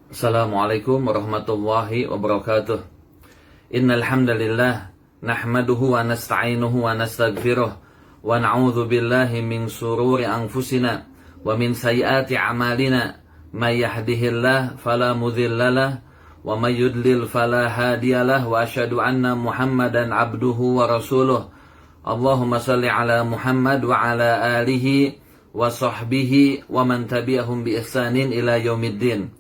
Assalamualaikum warahmatullahi wabarakatuh. Innal hamdalillah nahmaduhu wa nasta'inuhu wa nastaghfiruh wa na'udzu billahi min shururi anfusina wa min sayyiati a'malina. May yahdihillahu fala mudhillalah wa may yudlil fala hadiyalah wa asyhadu anna Muhammadan abduhu wa rasuluh. Allahumma shalli ala Muhammad wa ala alihi wa sahbihi wa man tabi'ahum bi ihsanin ila yaumiddin.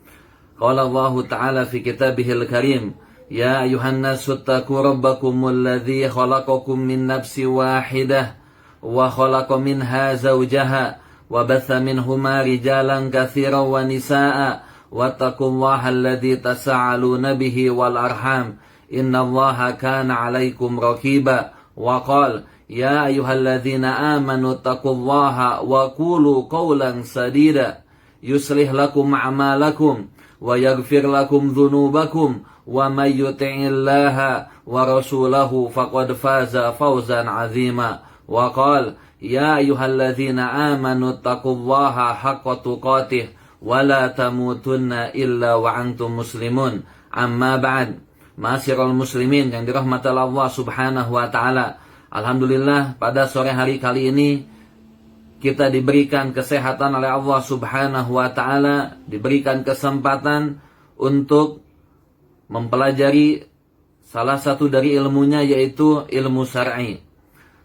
Qala Allah Ta'ala fi kitabihil karim, ya ayuhan nasu ttaqu rabbakumul ladzi khalaqakum min nafsin wahidah wa khalaqa minha zawjaha wa batha minhuma rijalan katsiran wa nisaa'a wattaqullaha alladzi tasaaluna bihi wal arham innallaha kana 'alaikum raqiba wa qala ya ayyuhalladzina amanu taqullaha wa qulu qawlan sadida yuslih lakum a'malakum wa yaghfir lakum dhunubakum wa may yuti'illaha wa rasulahu faqad faza fawzan 'azima wa qala ya ayyuhalladzina amanu taqullaha haqqa tuqatih wa la tamutunna illa wa antum muslimun amma ba'd. Ma'asyiral muslimin yang dirahmati Allah Subhanahu wa taala, alhamdulillah pada sore hari kali ini kita diberikan kesehatan oleh Allah Subhanahu wa ta'ala, diberikan kesempatan untuk mempelajari salah satu dari ilmunya, yaitu ilmu syar'i.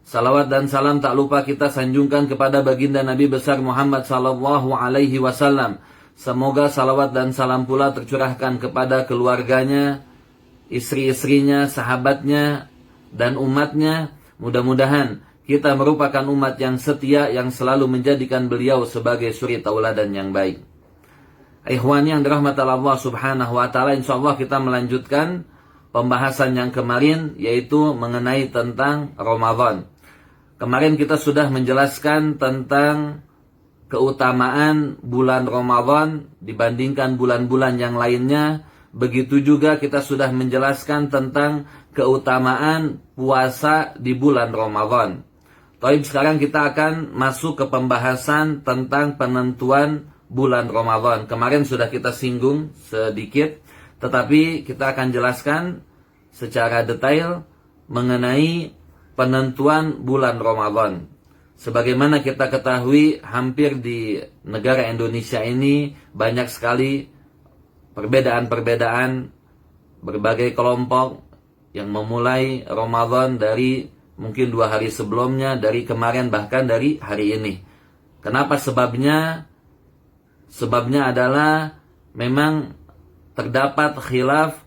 Salawat dan salam tak lupa kita sanjungkan kepada baginda Nabi besar Muhammad sallallahu alaihi wasallam. Semoga salawat dan salam pula tercurahkan kepada keluarganya, istri-istrinya, sahabatnya, dan umatnya. Mudah-mudahan kita merupakan umat yang setia, yang selalu menjadikan beliau sebagai suri tauladan yang baik. Ikhwani yang dirahmati Allah Subhanahu wa taala, insyaallah kita melanjutkan pembahasan yang kemarin, yaitu mengenai tentang Ramadan. Kemarin kita sudah menjelaskan tentang keutamaan bulan Ramadan dibandingkan bulan-bulan yang lainnya. Begitu juga kita sudah menjelaskan tentang keutamaan puasa di bulan Ramadan. Taib, sekarang kita akan masuk ke pembahasan tentang penentuan bulan Ramadan. Kemarin sudah kita singgung sedikit, tetapi kita akan jelaskan secara detail mengenai penentuan bulan Ramadan. Sebagaimana kita ketahui, hampir di negara Indonesia ini banyak sekali perbedaan-perbedaan, berbagai kelompok yang memulai Ramadan dari mungkin 2 hari sebelumnya, dari kemarin, bahkan dari hari ini. Kenapa sebabnya? Sebabnya adalah memang terdapat khilaf,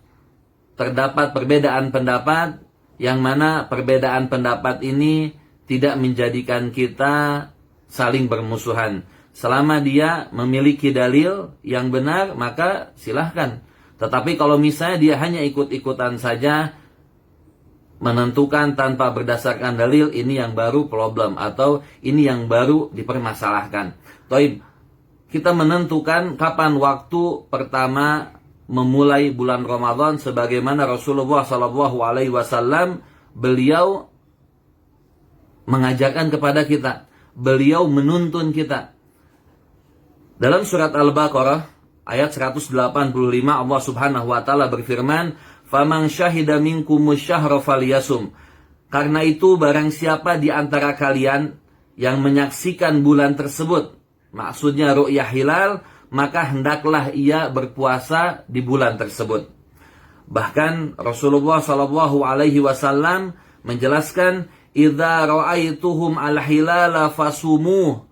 terdapat perbedaan pendapat, yang mana perbedaan pendapat ini tidak menjadikan kita saling bermusuhan. Selama dia memiliki dalil yang benar, maka silahkan. Tetapi kalau misalnya dia hanya ikut-ikutan saja, menentukan tanpa berdasarkan dalil, ini yang baru problem, atau ini yang baru dipermasalahkan. Taib, kita menentukan kapan waktu pertama memulai bulan Ramadan, sebagaimana Rasulullah SAW beliau mengajarkan kepada kita, beliau menuntun kita. Dalam surat Al-Baqarah ayat 185 Allah Subhanahu wa taala berfirman, "Faman syahida minkumus syahra falyasum." Karena itu barang siapa di antara kalian yang menyaksikan bulan tersebut, maksudnya ru'yah hilal, maka hendaklah ia berpuasa di bulan tersebut. Bahkan Rasulullah sallallahu alaihi wasallam menjelaskan, "Idza ra'aituhum al-hilala fasumuh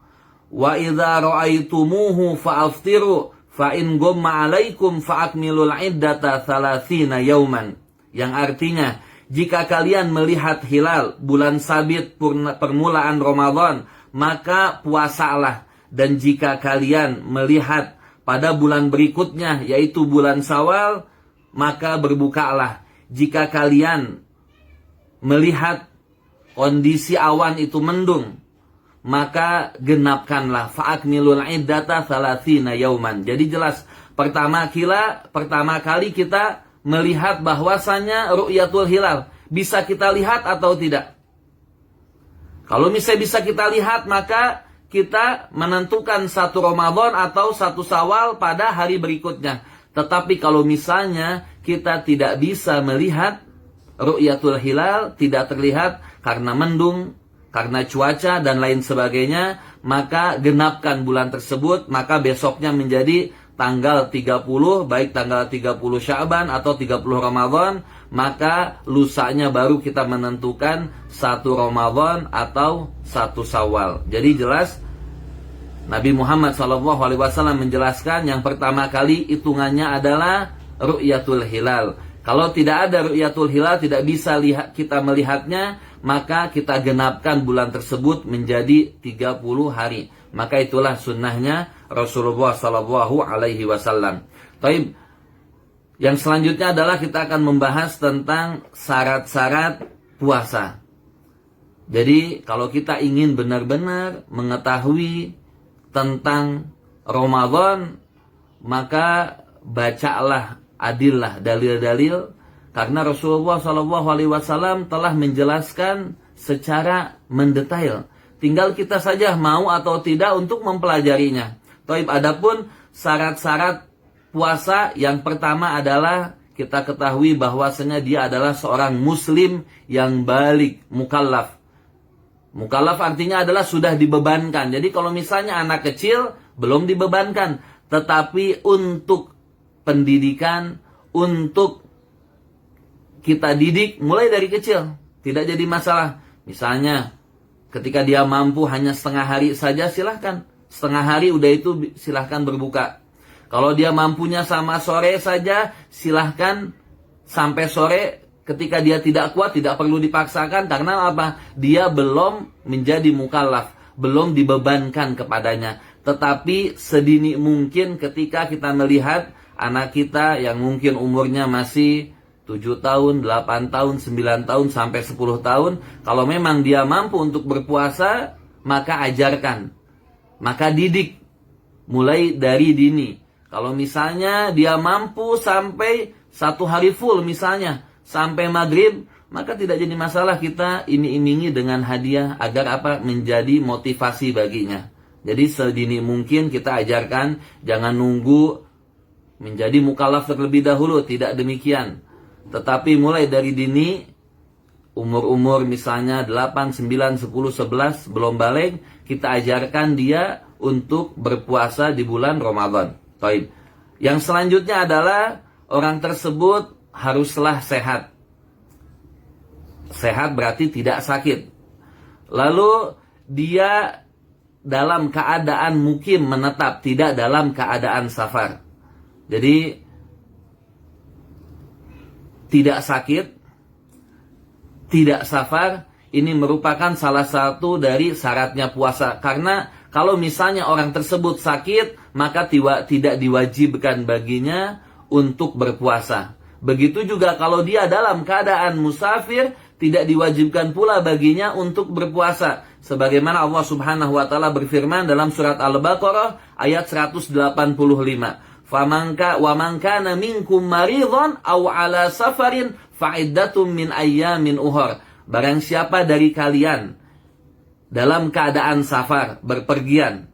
wa idza ra'aitumuhu fa'aftiru fa in gumma 'alaikum fa'akmilul 'iddata 30 yauman." Yang artinya, jika kalian melihat hilal bulan sabit permulaan Ramadan, maka puasalah. Dan jika kalian melihat pada bulan berikutnya, yaitu bulan Syawal, maka berbukalah. Jika kalian melihat kondisi awan itu mendung, maka genapkanlah. Fa'akmilul 'iddata 30 yauman. Jadi jelas, pertama kali kita melihat bahwasanya ru'yatul hilal. Bisa kita lihat atau tidak? Kalau misalnya bisa kita lihat, maka kita menentukan 1 Ramadan atau 1 Syawal pada hari berikutnya. Tetapi kalau misalnya kita tidak bisa melihat ru'yatul hilal, tidak terlihat karena mendung, karena cuaca dan lain sebagainya, maka genapkan bulan tersebut, maka besoknya menjadi tanggal 30, baik tanggal 30 Sya'ban atau 30 Ramadan, maka lusanya baru kita menentukan 1 Ramadan atau 1 Syawal. Jadi jelas Nabi Muhammad SAW menjelaskan yang pertama kali hitungannya adalah ru'yatul hilal. Kalau tidak ada ru'yatul hilal, tidak bisa kita melihatnya, maka kita genapkan bulan tersebut menjadi 30 hari. Maka itulah sunnahnya Rasulullah SAW. Taib. Yang selanjutnya adalah kita akan membahas tentang syarat-syarat puasa. Jadi kalau kita ingin benar-benar mengetahui tentang Ramadan, maka bacalah adillah dalil-dalil, karena Rasulullah SAW telah menjelaskan secara mendetail. Tinggal kita saja mau atau tidak untuk mempelajarinya. Taib, adapun syarat-syarat puasa yang pertama adalah kita ketahui bahwasanya dia adalah seorang muslim yang balik, mukallaf. Mukallaf artinya adalah sudah dibebankan. Jadi kalau misalnya anak kecil belum dibebankan, tetapi untuk pendidikan, untuk kita didik mulai dari kecil, tidak jadi masalah. Misalnya ketika dia mampu hanya setengah hari saja, silahkan. Setengah hari udah itu silahkan berbuka. Kalau dia mampunya sama sore saja, silahkan sampai sore. Ketika dia tidak kuat, tidak perlu dipaksakan. Karena apa? Dia belum menjadi mukallaf, belum dibebankan kepadanya. Tetapi sedini mungkin ketika kita melihat anak kita yang mungkin umurnya masih 7 tahun, 8 tahun, 9 tahun, sampai 10 tahun. Kalau memang dia mampu untuk berpuasa, maka ajarkan. Maka didik. Mulai dari dini. Kalau misalnya dia mampu sampai 1 hari full misalnya, sampai maghrib, maka tidak jadi masalah kita iming-imingi dengan hadiah agar apa? Menjadi motivasi baginya. Jadi sedini mungkin kita ajarkan, jangan nunggu menjadi mukallaf terlebih dahulu, tidak demikian. Tetapi mulai dari dini, umur-umur misalnya 8, 9, 10, 11, belum balik, kita ajarkan dia untuk berpuasa di bulan Ramadan. Taib. Yang selanjutnya adalah orang tersebut haruslah sehat. Sehat berarti tidak sakit. Lalu dia dalam keadaan mukim menetap, tidak dalam keadaan safar. Jadi tidak sakit, tidak safar, ini merupakan salah satu dari syaratnya puasa. Karena kalau misalnya orang tersebut sakit, maka tidak diwajibkan baginya untuk berpuasa. Begitu juga kalau dia dalam keadaan musafir, tidak diwajibkan pula baginya untuk berpuasa. Sebagaimana Allah Subhanahu wa taala berfirman dalam surat Al-Baqarah ayat 185. Wa man kana minkum maridhan aw ala safarin fa'iddatum min ayyamin ukhra. Barang siapa dari kalian dalam keadaan safar, berpergian,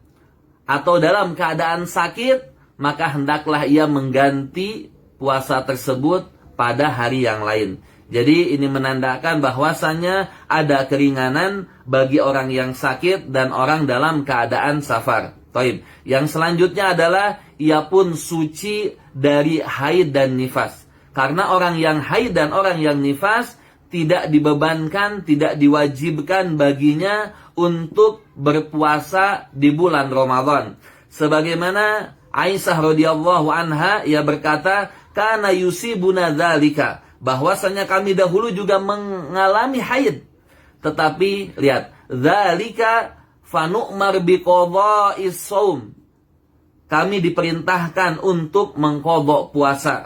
atau dalam keadaan sakit, maka hendaklah ia mengganti puasa tersebut pada hari yang lain. Jadi ini menandakan bahwasannya ada keringanan bagi orang yang sakit dan orang dalam keadaan safar. Taib. Yang selanjutnya adalah ia pun suci dari haid dan nifas. Karena orang yang haid dan orang yang nifas tidak dibebankan, tidak diwajibkan baginya untuk berpuasa di bulan Ramadan. Sebagaimana Aisyah radhiyallahu anha, ia berkata, "Kana yusibuna dzalika." Bahwasanya kami dahulu juga mengalami haid. Tetapi lihat, dzalika fanu'mar biqadha'is shaum. Kami diperintahkan untuk mengqadha puasa.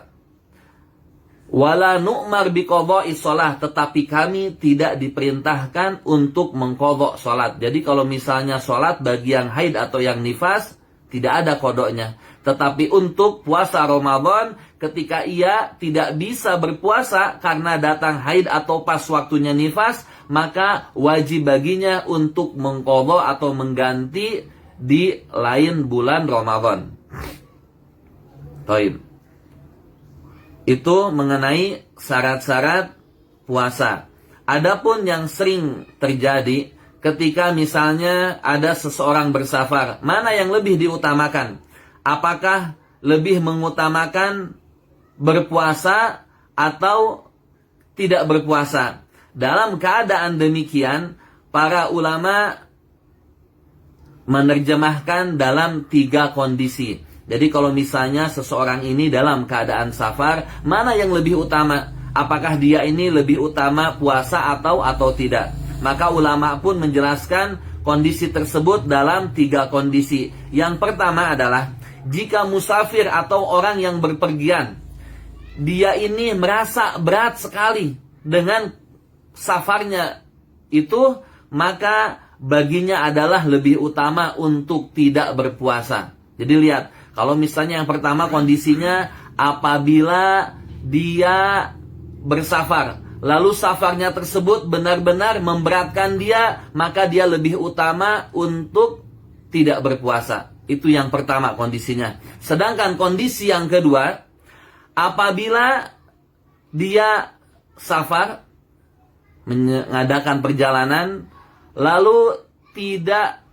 Wala nu'mar biqadha'is shalah, tetapi kami tidak diperintahkan untuk mengqadha salat. Jadi kalau misalnya salat bagi yang haid atau yang nifas tidak ada qadha'nya. Tetapi untuk puasa Ramadan, ketika ia tidak bisa berpuasa karena datang haid atau pas waktunya nifas, maka wajib baginya untuk mengqadha atau mengganti di lain bulan Ramadan. Taib. Itu mengenai syarat-syarat puasa. Adapun yang sering terjadi ketika misalnya ada seseorang bersafar, mana yang lebih diutamakan? Apakah lebih mengutamakan berpuasa atau tidak berpuasa? Dalam keadaan demikian, para ulama menerjemahkan dalam 3 kondisi. Jadi kalau misalnya seseorang ini dalam keadaan safar, mana yang lebih utama? Apakah dia ini lebih utama puasa atau tidak? Maka ulama pun menjelaskan kondisi tersebut dalam 3 kondisi. Yang pertama adalah jika musafir atau orang yang berpergian, dia ini merasa berat sekali dengan safarnya itu, maka baginya adalah lebih utama untuk tidak berpuasa. Jadi lihat, kalau misalnya yang pertama kondisinya apabila dia bersafar, lalu safarnya tersebut benar-benar memberatkan dia, maka dia lebih utama untuk tidak berpuasa. Itu yang pertama kondisinya. Sedangkan kondisi yang kedua, apabila dia safar, mengadakan perjalanan, lalu tidak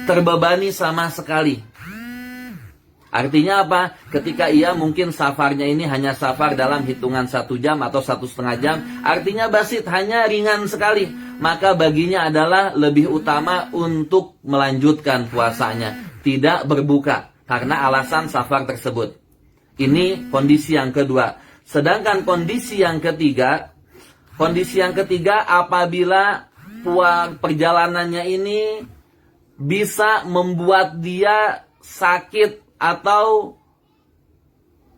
terbebani sama sekali. Artinya apa? Ketika ia mungkin safarnya ini hanya safar dalam hitungan 1 jam atau 1,5 jam, artinya basit, hanya ringan sekali, maka baginya adalah lebih utama untuk melanjutkan puasanya, tidak berbuka karena alasan safar tersebut. Ini kondisi yang kedua. Sedangkan kondisi yang ketiga apabila perjalanannya ini bisa membuat dia sakit atau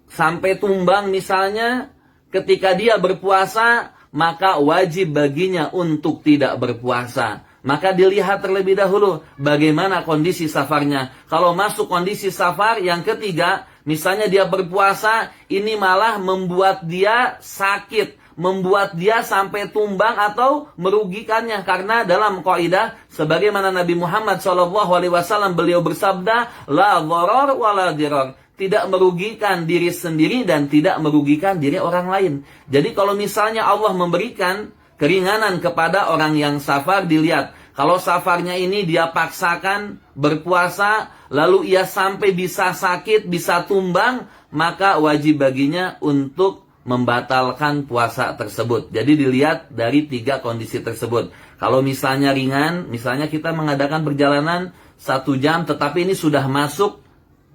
sampai tumbang misalnya ketika dia berpuasa, maka wajib baginya untuk tidak berpuasa. Maka dilihat terlebih dahulu bagaimana kondisi safarnya. Kalau masuk kondisi safar yang ketiga, misalnya dia berpuasa, ini malah membuat dia sakit, membuat dia sampai tumbang atau merugikannya. Karena dalam kaidah sebagaimana Nabi Muhammad SAW beliau bersabda, la dharar wa la dirar, tidak merugikan diri sendiri dan tidak merugikan diri orang lain. Jadi kalau misalnya Allah memberikan keringanan kepada orang yang safar, dilihat kalau safarnya ini dia paksakan berpuasa, lalu ia sampai bisa sakit, bisa tumbang, maka wajib baginya untuk membatalkan puasa tersebut. Jadi dilihat dari 3 kondisi tersebut. Kalau misalnya ringan, misalnya kita mengadakan perjalanan 1 jam, tetapi ini sudah masuk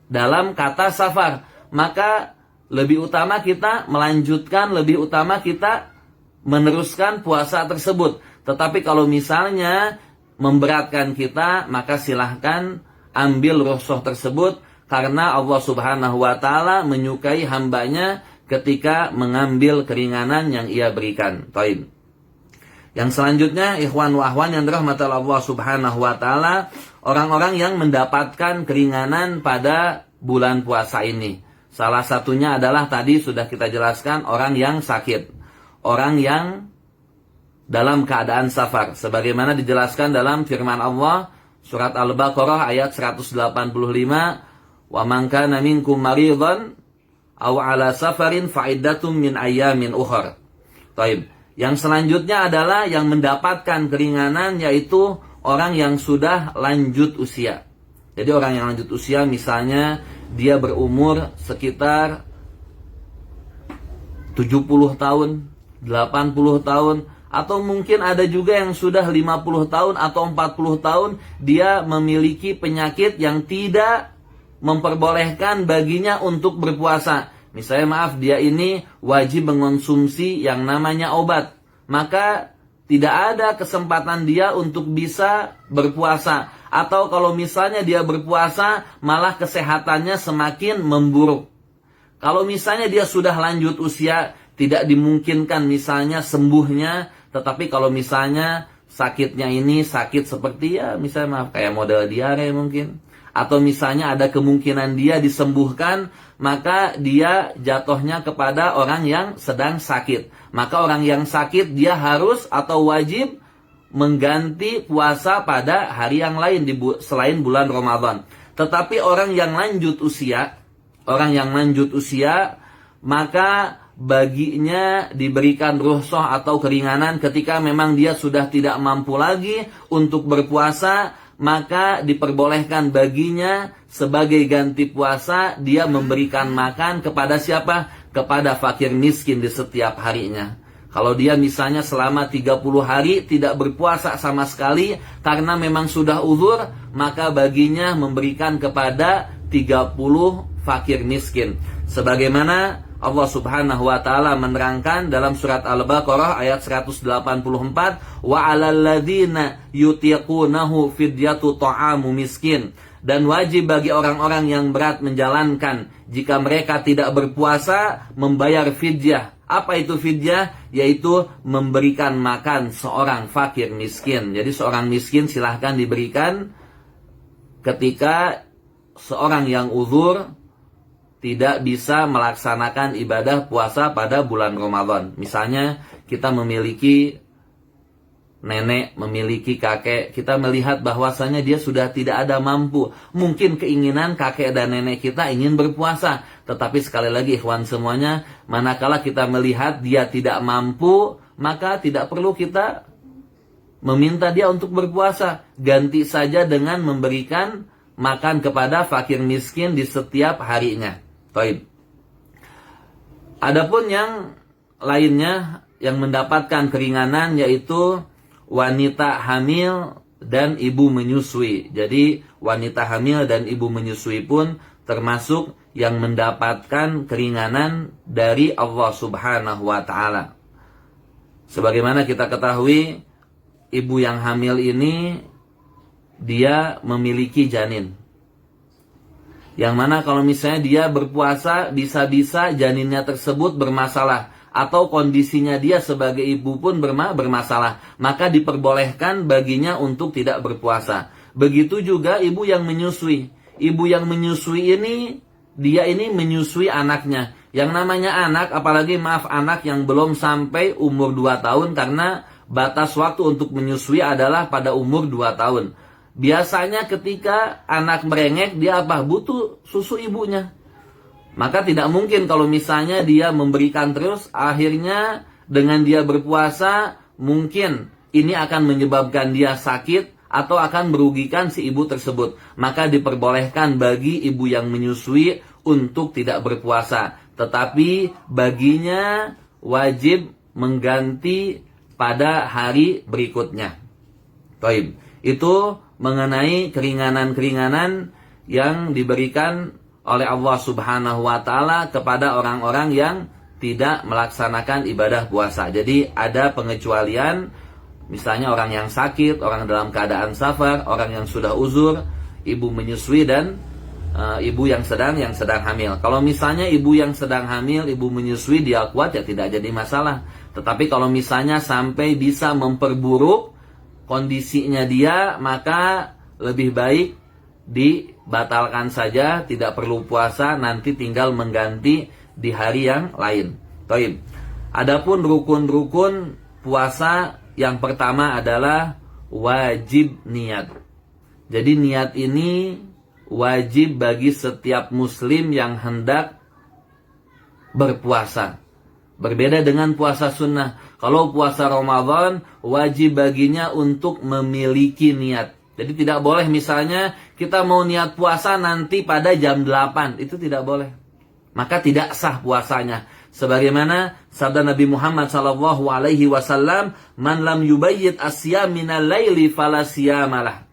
dalam kata safar, maka lebih utama kita melanjutkan, lebih utama kita meneruskan puasa tersebut. Tetapi kalau misalnya memberatkan kita, maka silahkan ambil rukhsah tersebut, karena Allah Subhanahu wa Ta'ala menyukai hambanya ketika mengambil keringanan yang ia berikan. Taib. Yang selanjutnya, ikhwan wa akhwan yang dirahmati Allah Subhanahu wa Ta'ala, orang-orang yang mendapatkan keringanan pada bulan puasa ini. Salah satunya adalah tadi sudah kita jelaskan, orang yang sakit, orang yang dalam keadaan safar, sebagaimana dijelaskan dalam firman Allah surat Al-Baqarah ayat 185, wa man kana minkum maridhan aw ala safarin fa'iddatum min ayyamin ukhra. Taib. Yang selanjutnya adalah yang mendapatkan keringanan, yaitu orang yang sudah lanjut usia. Jadi orang yang lanjut usia, misalnya dia berumur sekitar 70 tahun, 80 tahun, atau mungkin ada juga yang sudah 50 tahun atau 40 tahun, dia memiliki penyakit yang tidak memperbolehkan baginya untuk berpuasa. Misalnya maaf, dia ini wajib mengonsumsi yang namanya obat, maka tidak ada kesempatan dia untuk bisa berpuasa. Atau kalau misalnya dia berpuasa, malah kesehatannya semakin memburuk. Kalau misalnya dia sudah lanjut usia, tidak dimungkinkan misalnya sembuhnya, tetapi kalau misalnya sakitnya ini sakit seperti misalnya maaf kayak model diare mungkin, atau misalnya ada kemungkinan dia disembuhkan, maka dia jatuhnya kepada orang yang sedang sakit. Maka orang yang sakit dia harus atau wajib mengganti puasa pada hari yang lain selain bulan Ramadan. Tetapi orang yang lanjut usia, maka baginya diberikan rukhsah atau keringanan ketika memang dia sudah tidak mampu lagi untuk berpuasa, maka diperbolehkan baginya sebagai ganti puasa dia memberikan makan kepada siapa? Kepada fakir miskin di setiap harinya. Kalau dia misalnya selama 30 hari tidak berpuasa sama sekali karena memang sudah uzur, maka baginya memberikan kepada 30 fakir miskin. Sebagaimana Allah Subhanahu wa taala menerangkan dalam surat Al-Baqarah ayat 184, wa 'alal ladzina yutiqunahu fidyatu ta'amu miskin. Dan wajib bagi orang-orang yang berat menjalankan jika mereka tidak berpuasa membayar fidyah. Apa itu fidyah? Yaitu memberikan makan seorang fakir miskin. Jadi seorang miskin silahkan diberikan ketika seorang yang uzur tidak bisa melaksanakan ibadah puasa pada bulan Ramadan. Misalnya kita memiliki nenek, memiliki kakek, kita melihat bahwasanya dia sudah tidak ada mampu. Mungkin keinginan kakek dan nenek kita ingin berpuasa. Tetapi sekali lagi ikhwan semuanya, manakala kita melihat dia tidak mampu, maka tidak perlu kita meminta dia untuk berpuasa. Ganti saja dengan memberikan makan kepada fakir miskin di setiap harinya. Baik. Adapun yang lainnya yang mendapatkan keringanan yaitu wanita hamil dan ibu menyusui. Jadi wanita hamil dan ibu menyusui pun termasuk yang mendapatkan keringanan dari Allah Subhanahu wa taala. Sebagaimana kita ketahui, ibu yang hamil ini dia memiliki janin. Yang mana kalau misalnya dia berpuasa, bisa-bisa janinnya tersebut bermasalah. Atau kondisinya dia sebagai ibu pun bermasalah. Maka diperbolehkan baginya untuk tidak berpuasa. Begitu juga ibu yang menyusui. Ibu yang menyusui ini, dia ini menyusui anaknya. Yang namanya anak, apalagi anak yang belum sampai umur 2 tahun. Karena batas waktu untuk menyusui adalah pada umur 2 tahun. Biasanya ketika anak merengek, dia apa? Butuh susu ibunya. Maka tidak mungkin kalau misalnya dia memberikan terus, akhirnya dengan dia berpuasa, mungkin ini akan menyebabkan dia sakit atau akan merugikan si ibu tersebut. Maka diperbolehkan bagi ibu yang menyusui untuk tidak berpuasa. Tetapi baginya wajib mengganti pada hari berikutnya. Baik, itu mengenai keringanan-keringanan yang diberikan oleh Allah Subhanahu wa taala kepada orang-orang yang tidak melaksanakan ibadah puasa. Jadi ada pengecualian, misalnya orang yang sakit, orang dalam keadaan safar, orang yang sudah uzur, ibu menyusui dan ibu yang sedang hamil. Kalau misalnya ibu yang sedang hamil, ibu menyusui, dia kuat ya tidak jadi masalah. Tetapi kalau misalnya sampai bisa memperburuk kondisinya dia, maka lebih baik dibatalkan saja, tidak perlu puasa, nanti tinggal mengganti di hari yang lain. Baik. Adapun rukun-rukun puasa yang pertama adalah wajib niat. Jadi niat ini wajib bagi setiap muslim yang hendak berpuasa. Berbeda dengan puasa sunnah. Kalau puasa Ramadan, wajib baginya untuk memiliki niat. Jadi tidak boleh misalnya kita mau niat puasa nanti pada jam 8. Itu tidak boleh. Maka tidak sah puasanya. Sebagaimana sabda Nabi Muhammad SAW, "Man lam yubayyit asyam minal laili fala siyamalah."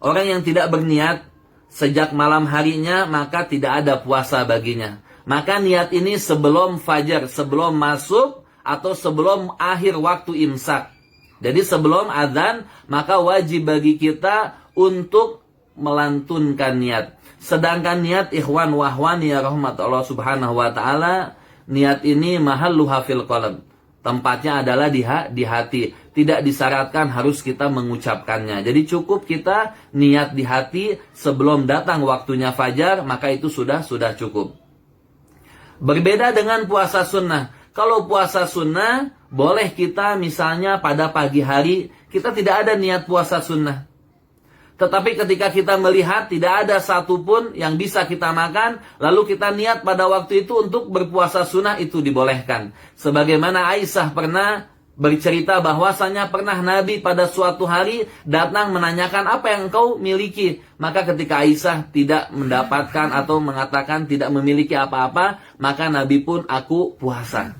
Orang yang tidak berniat sejak malam harinya, maka tidak ada puasa baginya. Maka niat ini sebelum fajar, sebelum masuk atau sebelum akhir waktu imsak. Jadi sebelum azan, maka wajib bagi kita untuk melantunkan niat. Sedangkan niat ikhwan wahwan ya rahmat Allah Subhanahu wa taala, niat ini mahalluha fil qalb. Tempatnya adalah di hati. Tidak disyaratkan harus kita mengucapkannya. Jadi cukup kita niat di hati sebelum datang waktunya fajar, maka itu sudah cukup. Berbeda dengan puasa sunnah. Kalau puasa sunnah, boleh kita misalnya pada pagi hari, kita tidak ada niat puasa sunnah. Tetapi ketika kita melihat tidak ada satupun yang bisa kita makan, lalu kita niat pada waktu itu untuk berpuasa sunnah, itu dibolehkan. Sebagaimana Aisyah pernah bercerita bahwasanya pernah Nabi pada suatu hari datang menanyakan apa yang engkau miliki. Maka ketika Aisyah tidak mendapatkan atau mengatakan tidak memiliki apa-apa, maka Nabi pun aku puasa.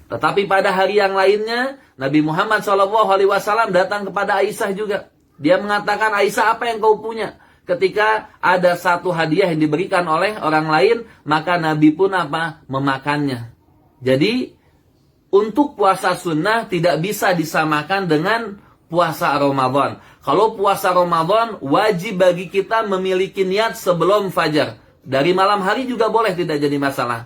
Tetapi pada hari yang lainnya, Nabi Muhammad SAW datang kepada Aisyah juga. Dia mengatakan, Aisyah, apa yang kau punya? Ketika ada satu hadiah yang diberikan oleh orang lain, maka Nabi pun memakannya. Jadi, untuk puasa sunnah tidak bisa disamakan dengan puasa Ramadan. Kalau puasa Ramadan, wajib bagi kita memiliki niat sebelum fajar. Dari malam hari juga boleh, tidak jadi masalah.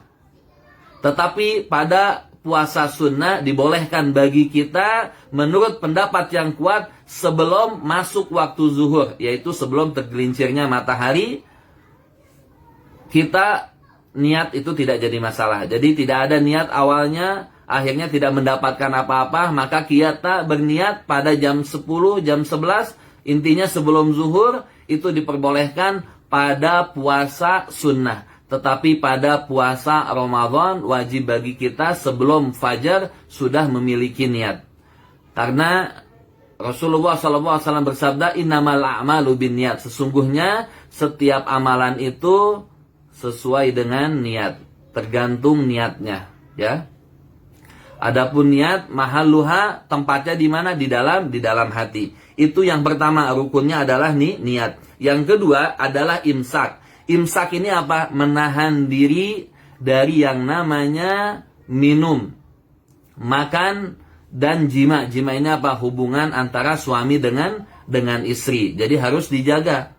Tetapi pada puasa sunnah dibolehkan bagi kita menurut pendapat yang kuat sebelum masuk waktu zuhur, yaitu sebelum tergelincirnya matahari. Kita niat itu tidak jadi masalah. Jadi tidak ada niat awalnya, akhirnya tidak mendapatkan apa-apa, maka kita berniat pada jam 10, jam 11, intinya sebelum zuhur, itu diperbolehkan pada puasa sunnah. Tetapi pada puasa Ramadan wajib bagi kita sebelum fajar sudah memiliki niat. Karena Rasulullah SAW bersabda, innamal a'malu binniyat. Sesungguhnya setiap amalan itu sesuai dengan niat, tergantung niatnya, ya. Adapun niat mahalluha, tempatnya di mana? Di dalam hati. Itu yang pertama, rukunnya adalah niat. Yang kedua adalah imsak. Imsak ini apa? Menahan diri dari yang namanya minum, makan, dan jima. Jima ini apa? Hubungan antara suami dengan istri. Jadi harus dijaga.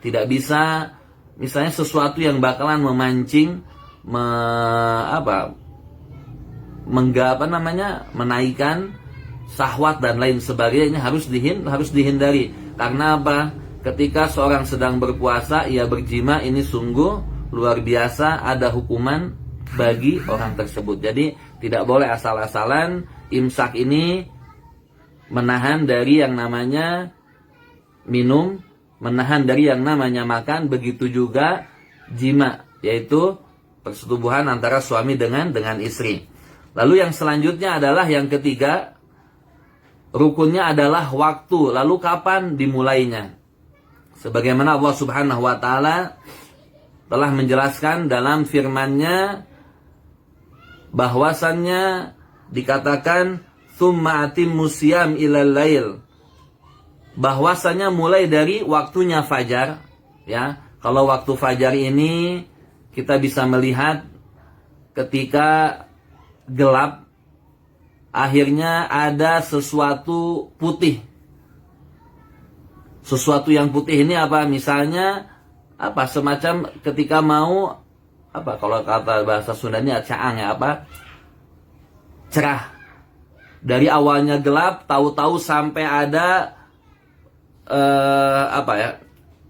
Tidak bisa misalnya sesuatu yang bakalan memancing menaikkan syahwat dan lain sebagainya, harus dihindari. Karena apa? Ketika seorang sedang berpuasa, ia berjima, ini sungguh luar biasa, ada hukuman bagi orang tersebut. Jadi tidak boleh asal-asalan. Imsak ini menahan dari yang namanya minum, menahan dari yang namanya makan, begitu juga jima, yaitu persetubuhan antara suami dengan istri. Lalu yang selanjutnya adalah yang ketiga, rukunnya adalah waktu. Lalu kapan dimulainya? Sebagaimana Allah Subhanahu wa Ta'ala telah menjelaskan dalam firman-Nya bahwasannya dikatakan tsumma atimmus siyam ilal lail, bahwasanya mulai dari waktunya fajar, ya. Kalau waktu fajar ini kita bisa melihat ketika gelap, akhirnya ada sesuatu putih. Sesuatu yang putih ini apa? Misalnya apa? Semacam ketika mau apa? Kalau kata bahasa Sundanya caang, ya, apa? Cerah. Dari awalnya gelap, tahu-tahu sampai ada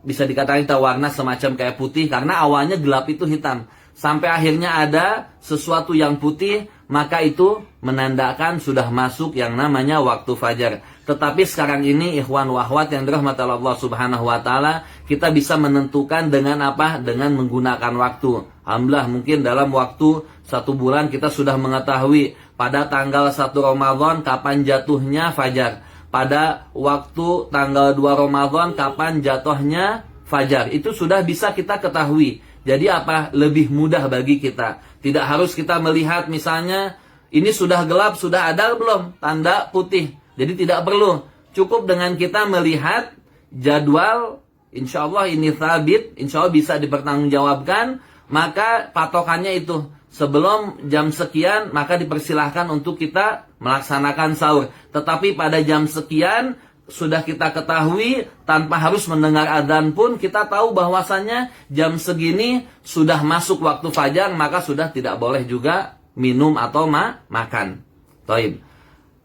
bisa dikatakan warna semacam kayak putih, karena awalnya gelap itu hitam. Sampai akhirnya ada sesuatu yang putih, maka itu menandakan sudah masuk yang namanya waktu fajar. Tetapi sekarang ini ikhwan wa akhwat yang dirahmati Allah Subhanahu wa Ta'ala, kita bisa menentukan dengan apa? Dengan menggunakan waktu. Alhamdulillah, mungkin dalam waktu 1 bulan kita sudah mengetahui pada tanggal 1 Ramadan kapan jatuhnya fajar. Pada waktu tanggal 2 Ramadan kapan jatuhnya fajar. Itu sudah bisa kita ketahui. Jadi apa? Lebih mudah bagi kita. Tidak harus kita melihat misalnya ini sudah gelap, sudah ada belum tanda putih. Jadi tidak perlu. Cukup dengan kita melihat jadwal, insya Allah ini thabit, insya Allah bisa dipertanggungjawabkan. Maka patokannya itu sebelum jam sekian, maka dipersilahkan untuk kita melaksanakan sahur. Tetapi pada jam sekian sudah kita ketahui, tanpa harus mendengar adzan pun kita tahu bahwasannya jam segini sudah masuk waktu fajar, maka sudah tidak boleh juga minum atau makan. Taib.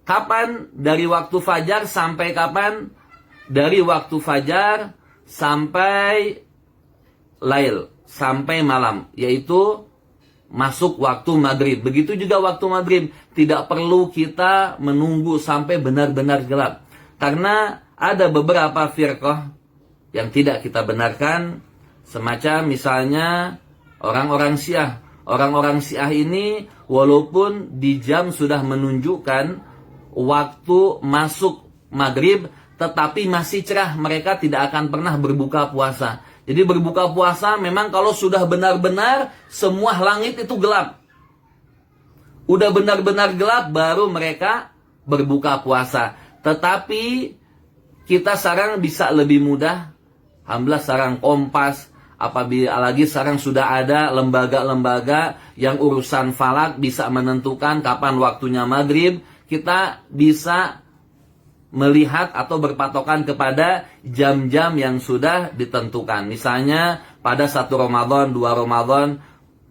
Kapan dari waktu fajar sampai kapan? Dari waktu fajar sampai lail, sampai malam, yaitu masuk waktu maghrib. Begitu juga waktu maghrib, tidak perlu kita menunggu sampai benar-benar gelap. Karena ada beberapa firqah yang tidak kita benarkan, semacam misalnya orang-orang Syiah. Orang-orang Syiah ini walaupun di jam sudah menunjukkan waktu masuk maghrib, tetapi masih cerah, mereka tidak akan pernah berbuka puasa. Jadi berbuka puasa memang kalau sudah benar-benar semua langit itu gelap. Udah benar-benar gelap baru mereka berbuka puasa. Tetapi kita sekarang bisa lebih mudah. Alhamdulillah sekarang Kompas, apabila lagi sekarang sudah ada lembaga-lembaga yang urusan falak bisa menentukan kapan waktunya maghrib. Kita bisa melihat atau berpatokan kepada jam-jam yang sudah ditentukan. Misalnya pada 1 Ramadan, 2 Ramadan,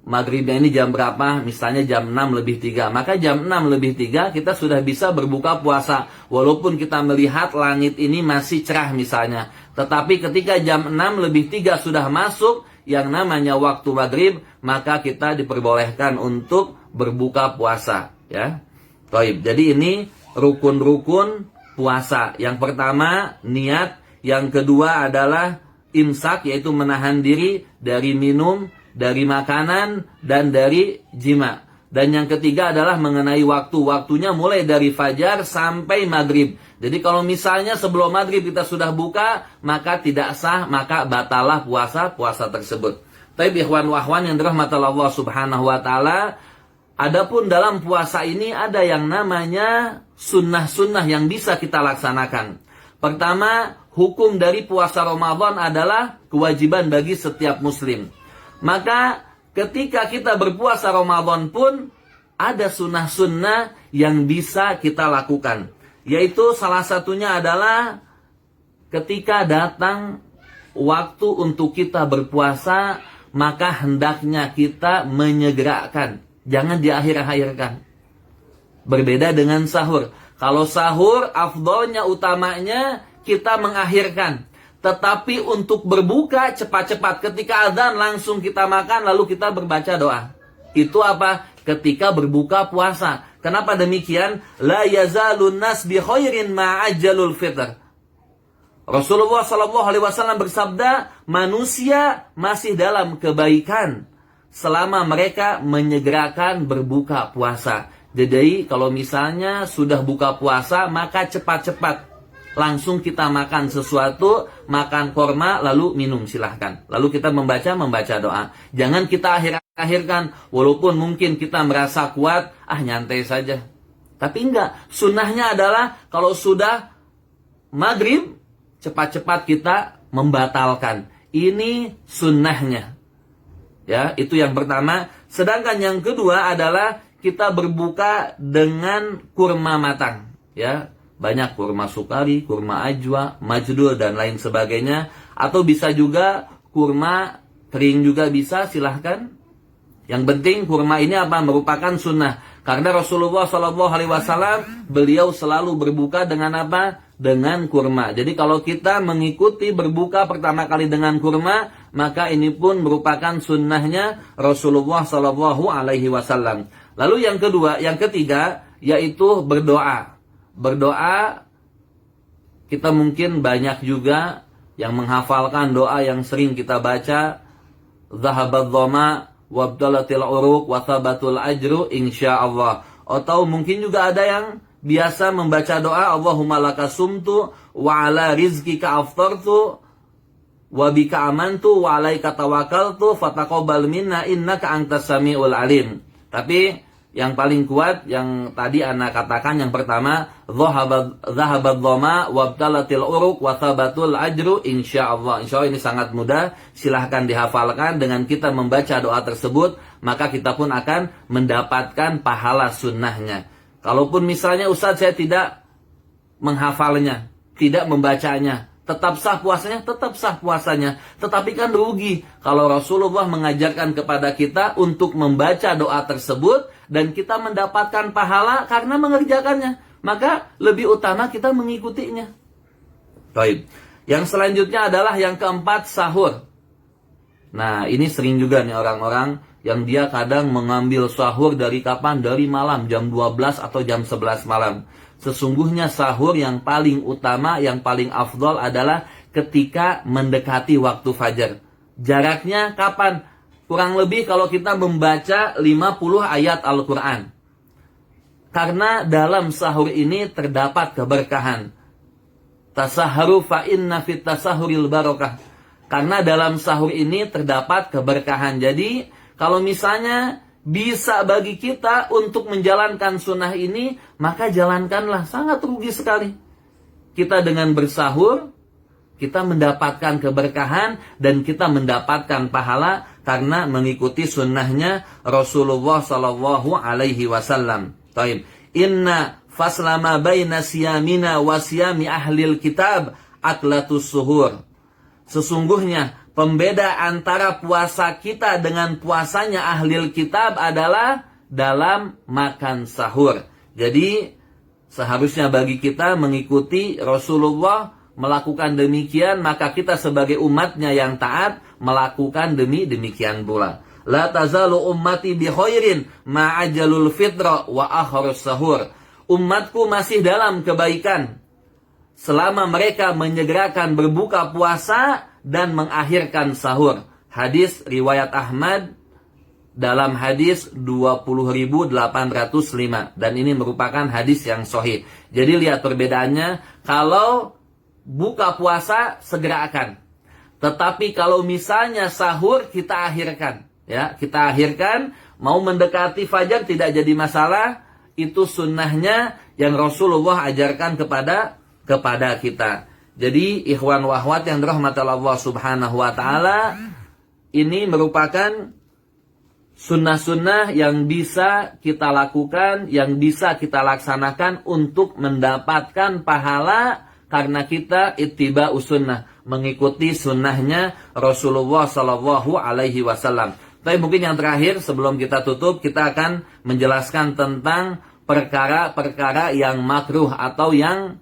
maghribnya ini jam berapa? Misalnya jam 6 lebih 3. Maka jam 6 lebih 3 kita sudah bisa berbuka puasa. Walaupun kita melihat langit ini masih cerah misalnya. Tetapi ketika jam 6 lebih 3 sudah masuk yang namanya waktu maghrib, maka kita diperbolehkan untuk berbuka puasa. Ya. Baik, jadi ini rukun-rukun puasa. Yang pertama niat, yang kedua adalah imsak, yaitu menahan diri dari minum, dari makanan, dan dari jima. Dan yang ketiga adalah mengenai waktu. Waktunya mulai dari fajar sampai maghrib. Jadi kalau misalnya sebelum maghrib kita sudah buka, maka tidak sah, maka batalah puasa tersebut. Tapi ikhwan wa akhwan yang dirahmati Allah Subhanahu wa taala, adapun dalam puasa ini ada yang namanya sunnah-sunnah yang bisa kita laksanakan. Pertama, hukum dari puasa Ramadan adalah kewajiban bagi setiap muslim. Maka ketika kita berpuasa Ramadan pun ada sunnah-sunnah yang bisa kita lakukan. Yaitu salah satunya adalah ketika datang waktu untuk kita berpuasa, maka hendaknya kita menyegerakan. Jangan diakhir-akhirkan. Berbeda dengan sahur. Kalau sahur, afdolnya, utamanya kita mengakhirkan. Tetapi untuk berbuka cepat-cepat. Ketika azan langsung kita makan lalu kita berbaca doa. Itu apa? Ketika berbuka puasa. Kenapa demikian? La yazalun nas bi khairin ma'ajjalul fitr. Rasulullah SAW bersabda, manusia masih dalam kebaikan selama mereka menyegerakan berbuka puasa. Jadi kalau misalnya sudah buka puasa, maka cepat-cepat langsung kita makan sesuatu, makan korma, lalu minum, silahkan. Lalu kita membaca doa. Jangan kita akhirkan, walaupun mungkin kita merasa kuat, nyantai saja. Tapi enggak, sunnahnya adalah kalau sudah maghrib, cepat-cepat kita membatalkan. Ini sunnahnya. Ya, itu yang pertama. Sedangkan yang kedua adalah kita berbuka dengan kurma matang. Ya, banyak kurma sukari, kurma ajwa, majdul dan lain sebagainya. Atau bisa juga kurma kering juga bisa, silahkan. Yang penting kurma ini apa? Merupakan sunnah. Karena Rasulullah SAW beliau selalu berbuka dengan apa? Dengan kurma. Jadi kalau kita mengikuti berbuka pertama kali dengan kurma, maka ini pun merupakan sunnahnya Rasulullah SAW. Lalu yang kedua, yang ketiga, yaitu berdoa. Berdoa, kita mungkin banyak juga yang menghafalkan doa yang sering kita baca. Zahabad dhama wabdalatil uruq wa thabatul ajru insyaallah. Atau mungkin juga ada yang biasa membaca doa Allahumma laka sumtu wa ala rizkika aftartu wa bika amantu wa alaika tawakkaltu fataqabbal minna innaka antas samiul alim. Tapi yang paling kuat yang tadi ana katakan, yang pertama zahabad dhama wabtalatil uruq wa thabatul ajru insyaallah. Insyaallah ini sangat mudah, silahkan dihafalkan. Dengan kita membaca doa tersebut, maka kita pun akan mendapatkan pahala sunnahnya. Kalaupun misalnya Ustaz saya tidak menghafalnya, tidak membacanya, tetap sah puasanya, tetap sah puasanya. Tetapi kan rugi kalau Rasulullah mengajarkan kepada kita untuk membaca doa tersebut dan kita mendapatkan pahala karena mengerjakannya. Maka lebih utama kita mengikutinya. Baik. Yang selanjutnya adalah yang keempat, sahur. Nah, ini sering juga nih orang-orang yang dia kadang mengambil sahur dari kapan? Dari malam, jam 12 atau jam 11 malam. Sesungguhnya sahur yang paling utama, yang paling afdol adalah ketika mendekati waktu fajar. Jaraknya kapan? Kurang lebih kalau kita membaca 50 ayat Al-Quran. Karena dalam sahur ini terdapat keberkahan. Tasaharu fa inna fit tasahuril barakah. Karena dalam sahur ini terdapat keberkahan. Jadi kalau misalnya bisa bagi kita untuk menjalankan sunnah ini, maka jalankanlah. Sangat rugi sekali. Kita dengan bersahur, kita mendapatkan keberkahan dan kita mendapatkan pahala karena mengikuti sunnahnya Rasulullah Sallallahu Alaihi Wasallam. Taib. Inna faslama baina siyamina wa siyami ahlil kitab aklatus suhur. Sesungguhnya pembeda antara puasa kita dengan puasanya ahlil kitab adalah dalam makan sahur. Jadi seharusnya bagi kita mengikuti Rasulullah melakukan demikian, maka kita sebagai umatnya yang taat melakukan demikian pula. La tazalu ummati bi khairin ma'ajalul fitra wa akharus sahur. Umatku masih dalam kebaikan selama mereka menyegerakan berbuka puasa dan mengakhirkan sahur. Hadis riwayat Ahmad dalam hadis 20.805 dan ini merupakan hadis yang sahih. Jadi lihat perbedaannya, kalau buka puasa segerakan. Tetapi kalau misalnya sahur kita akhirkan, ya, kita akhirkan, mau mendekati fajar tidak jadi masalah, itu sunnahnya yang Rasulullah ajarkan kepada kita. Jadi ikhwan wa akhwat yang dirahmati Allah Subhanahu wa taala, ini merupakan sunnah-sunnah yang bisa kita lakukan, yang bisa kita laksanakan untuk mendapatkan pahala karena kita ittiba'us sunnah, mengikuti sunnahnya Rasulullah Sallallahu Alaihi Wasallam. Tapi mungkin yang terakhir sebelum kita tutup, kita akan menjelaskan tentang perkara-perkara yang makruh atau yang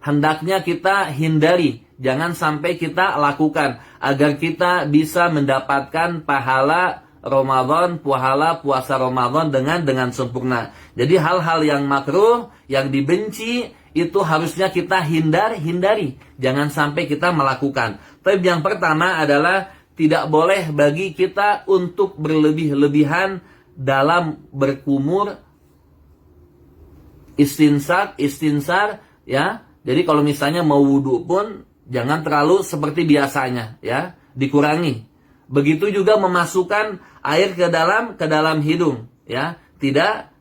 hendaknya kita hindari, jangan sampai kita lakukan agar kita bisa mendapatkan pahala Ramadan, pahala puasa Ramadan dengan sempurna. Jadi hal-hal yang makruh, yang dibenci, itu harusnya kita hindari. Jangan sampai kita melakukan. Tapi yang pertama adalah tidak boleh bagi kita untuk berlebih-lebihan dalam berkumur, istinsar, ya. Jadi kalau misalnya mau wudhu pun jangan terlalu seperti biasanya, ya, dikurangi. Begitu juga memasukkan air ke dalam hidung, ya.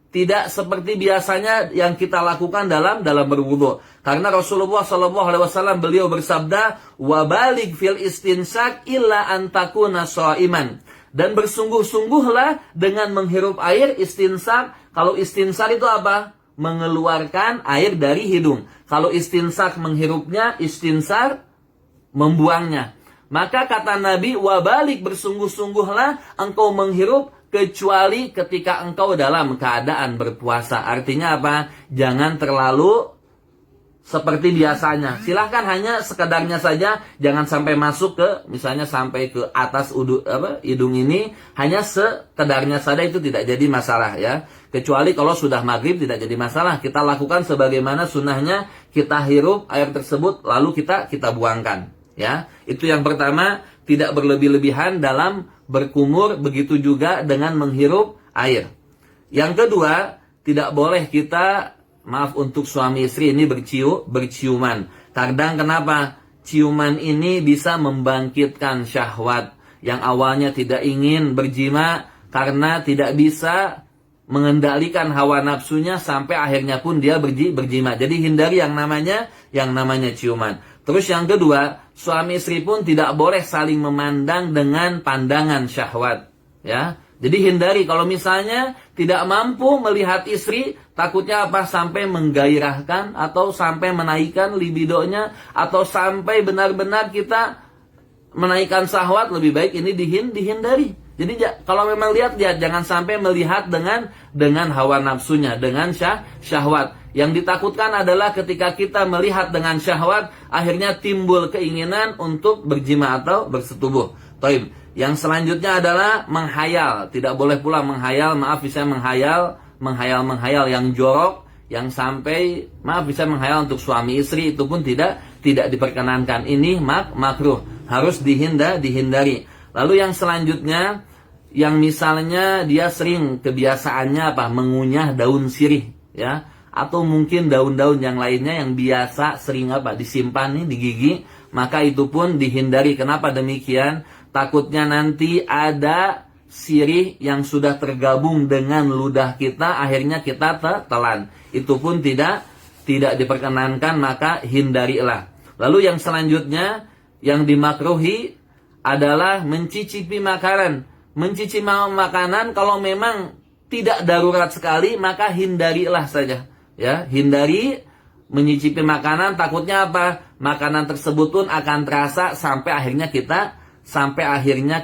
Tidak seperti biasanya yang kita lakukan dalam berwudu. Karena Rasulullah Shallallahu Alaihi Wasallam beliau bersabda, "Wabalig fil istinsak illa antakuna shaiman." Dan bersungguh-sungguhlah dengan menghirup air istinsak. Kalau istinsak itu apa? Mengeluarkan air dari hidung. Kalau istinsak menghirupnya, istinsar membuangnya. Maka kata Nabi, wabalik bersungguh-sungguhlah engkau menghirup kecuali ketika engkau dalam keadaan berpuasa. Artinya apa? Jangan terlalu seperti biasanya. Silahkan hanya sekedarnya saja, jangan sampai masuk ke, misalnya sampai ke atas hidung ini, hanya sekedarnya saja, itu tidak jadi masalah, ya. Kecuali kalau sudah maghrib tidak jadi masalah. Kita lakukan sebagaimana sunnahnya, kita hirup air tersebut lalu kita buangkan, ya. Itu yang pertama, tidak berlebih-lebihan dalam berkumur, begitu juga dengan menghirup air. Yang kedua, tidak boleh kita, maaf untuk suami istri ini, berciuman. Kadang kenapa? Ciuman ini bisa membangkitkan syahwat. Yang awalnya tidak ingin berjima karena tidak bisa mengendalikan hawa nafsunya sampai akhirnya pun dia berjima. Jadi hindari yang namanya ciuman. Terus yang kedua, suami istri pun tidak boleh saling memandang dengan pandangan syahwat, ya. Jadi hindari, kalau misalnya tidak mampu melihat istri, takutnya apa? Sampai menggairahkan atau sampai menaikkan libidonya atau sampai benar-benar kita menaikkan syahwat, lebih baik ini dihindari. Jadi kalau memang lihat, jangan sampai melihat dengan hawa nafsunya, dengan syahwat. Yang ditakutkan adalah ketika kita melihat dengan syahwat, akhirnya timbul keinginan untuk berjima atau bersetubuh. Taib. Yang selanjutnya adalah menghayal. Tidak boleh pula menghayal, maaf bisa menghayal yang jorok, yang sampai, maaf bisa menghayal untuk suami istri, itu pun tidak tidak diperkenankan. Ini makruh, harus dihindari. Lalu yang selanjutnya, yang misalnya dia sering kebiasaannya mengunyah daun sirih, ya, atau mungkin daun-daun yang lainnya yang biasa sering disimpan nih di gigi, maka itu pun dihindari. Kenapa demikian? Takutnya nanti ada sirih yang sudah tergabung dengan ludah kita, akhirnya kita telan. Itu pun tidak diperkenankan, maka hindarilah. Lalu yang selanjutnya yang dimakruhi adalah mencicipi makanan. Mencicipi makanan kalau memang tidak darurat sekali, maka hindarilah saja. Ya, hindari menyicipi makanan, takutnya makanan tersebut pun akan terasa sampai akhirnya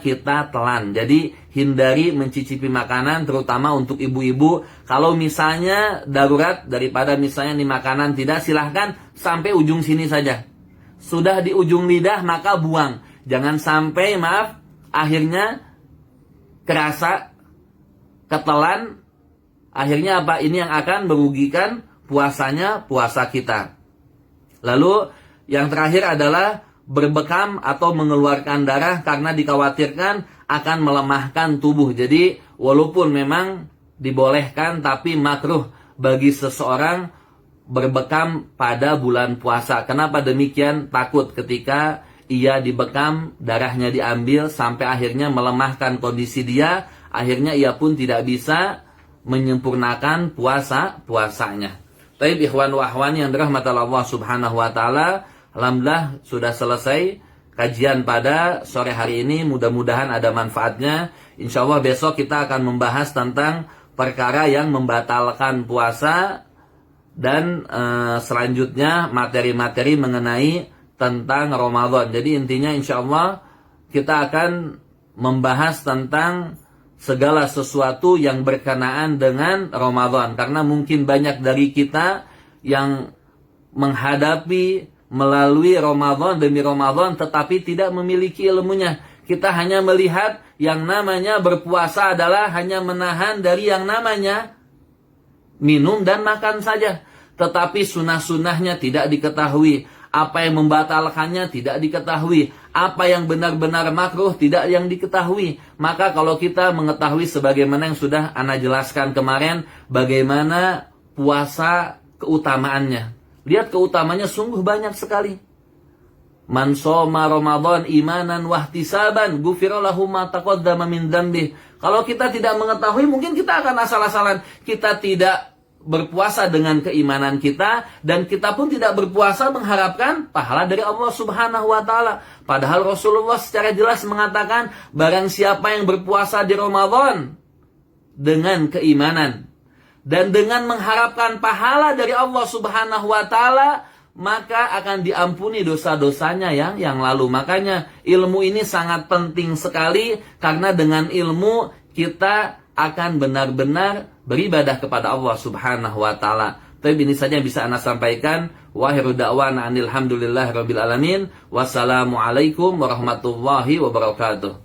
kita telan. Jadi hindari mencicipi makanan, terutama untuk ibu-ibu. Kalau misalnya darurat, daripada misalnya nih makanan tidak, silahkan sampai ujung sini saja. Sudah di ujung lidah maka buang. Jangan sampai akhirnya kerasa ketelan. Akhirnya ini yang akan merugikan puasa kita. Lalu yang terakhir adalah berbekam atau mengeluarkan darah karena dikhawatirkan akan melemahkan tubuh. Jadi walaupun memang dibolehkan, tapi makruh bagi seseorang berbekam pada bulan puasa. Kenapa demikian? Takut ketika ia dibekam, darahnya diambil sampai akhirnya melemahkan kondisi dia, akhirnya ia pun tidak bisa menyempurnakan puasanya. Taib ikhwan wa akhwan yang dirahmati Allah Subhanahu wa taala, alhamdulillah sudah selesai kajian pada sore hari ini. Mudah-mudahan ada manfaatnya. Insyaallah besok kita akan membahas tentang perkara yang membatalkan puasa, dan selanjutnya materi-materi mengenai tentang Ramadan. Jadi intinya insyaallah kita akan membahas tentang segala sesuatu yang berkenaan dengan Ramadan. Karena mungkin banyak dari kita yang menghadapi melalui Ramadan demi Ramadan tetapi tidak memiliki ilmunya. Kita hanya melihat yang namanya berpuasa adalah hanya menahan dari yang namanya minum dan makan saja. Tetapi sunnah-sunnahnya tidak diketahui. Apa yang membatalkannya tidak diketahui. Apa yang benar-benar makruh tidak yang diketahui. Maka kalau kita mengetahui sebagaimana yang sudah Ana jelaskan kemarin, bagaimana puasa keutamaannya. Lihat keutamaannya sungguh banyak sekali. Man shoma Ramadan imanan wahtisaban ghufira lahu ma taqaddama min dzambih. Kalau kita tidak mengetahui, mungkin kita akan asal-asalan. Kita tidak berpuasa dengan keimanan kita, dan kita pun tidak berpuasa mengharapkan pahala dari Allah Subhanahu wa taala. Padahal Rasulullah secara jelas mengatakan, barang siapa yang berpuasa di Ramadan dengan keimanan dan dengan mengharapkan pahala dari Allah Subhanahu wa taala, maka akan diampuni dosa-dosanya yang lalu. Makanya ilmu ini sangat penting sekali, karena dengan ilmu kita akan benar-benar beribadah kepada Allah Subhanahu wa taala. Tapi ini saja yang bisa Ana sampaikan. Wa akhiru da'wana alhamdulillahirabbil alamin. Wassalamualaikum warahmatullahi wabarakatuh.